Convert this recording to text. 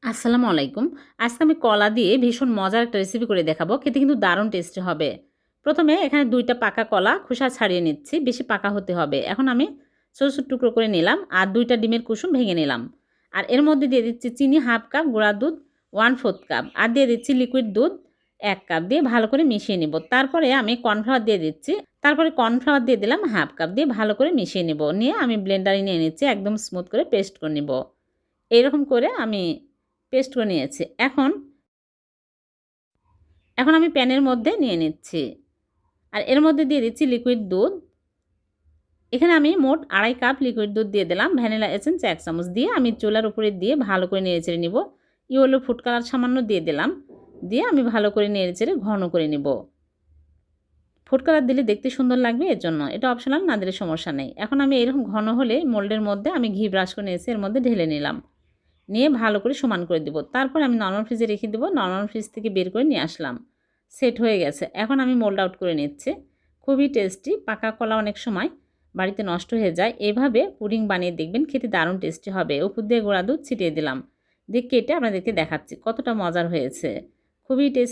আসসালামু আলাইকুম। আজকে আমি কলা দিয়ে ভীষণ মজার একটা রেসিপি করে দেখাবো। খেতে কিন্তু দারুণ টেস্টি হবে। প্রথমে এখানে ২ টা পাকা কলা খোসা ছাড়িয়ে নিচ্ছি। বেশি পাকা হতে হবে। এখন আমি ছোট, ছোট টুকরো করে নিলাম আর ২ টা ডিমের কুসুম ভেঙে নিলাম। আর এর মধ্যে দিয়ে দিচ্ছি চিনি ১/২ কাপ, গুঁড়া দুধ 1/4 কাপ আর দিয়ে দিচ্ছি লিকুইড দুধ ১ কাপ দিয়ে ভালো করে মিশিয়ে নিব। তারপরে আমি কর্নফ্লাওয়ার দিয়ে দিচ্ছি। তারপরে কর্নফ্লাওয়ার দিয়ে দিলাম ১/২ কাপ দিয়ে ভালো করে মিশিয়ে নিব। নিয়ে আমি ব্লেন্ডারে নিয়ে নিচ্ছি। একদম স্মুথ করে পেস্ট করে নিব। এইরকম করে আমি পেস্ট করে নিয়েছি। এখন আমি প্যানের মধ্যে নিয়ে নিচ্ছি। আর এর মধ্যে দিয়ে দিচ্ছি লিকুইড দুধ। এখানে আমি মোট ২.৫ কাপ লিকুইড দুধ দিয়ে দিলাম। ভ্যানিলা এসেন্স ১ চামচ দিয়ে আমি চুলার উপরে দিয়ে ভালো করে নেড়েচেড়ে নিব। ইয়েলো ফুড কালার সামান্য দিয়ে দিলাম। দিয়ে আমি ভালো করে নেড়েচেড়ে ঘন করে নিব। ফুড কালার দিলে দেখতে সুন্দর লাগবে এজন্য। এটা অপশনাল, না দিলে সমস্যা নেই। এখন আমি এরকম ঘন হলে মোল্ডের মধ্যে আমি ঘি ব্রাশ করে নিয়েছি, এর মধ্যে ঢেলে নিলাম। নিয়ে ভালো করে সমান করে দিব। তারপর আমি নরমাল ফ্রিজে রেখে দেবো। নরমাল ফ্রিজ থেকে বের করে নিয়ে আসলাম। সেট হয়ে গেছে। এখন আমি মোল্ড আউট করে নিচ্ছি। খুবই টেস্টি। পাকা কলা অনেক সময় বাড়িতে নষ্ট হয়ে যায়। এভাবে পুডিং বানিয়ে দেখবেন, খেতে দারুণ টেস্টি হবে। উপর দিয়ে গুঁড়া দুধ ছিটিয়ে দিলাম। দিয়ে কেটে আপনাদেরকে দেখাচ্ছি কতটা মজার হয়েছে। খুবই টেস্টি।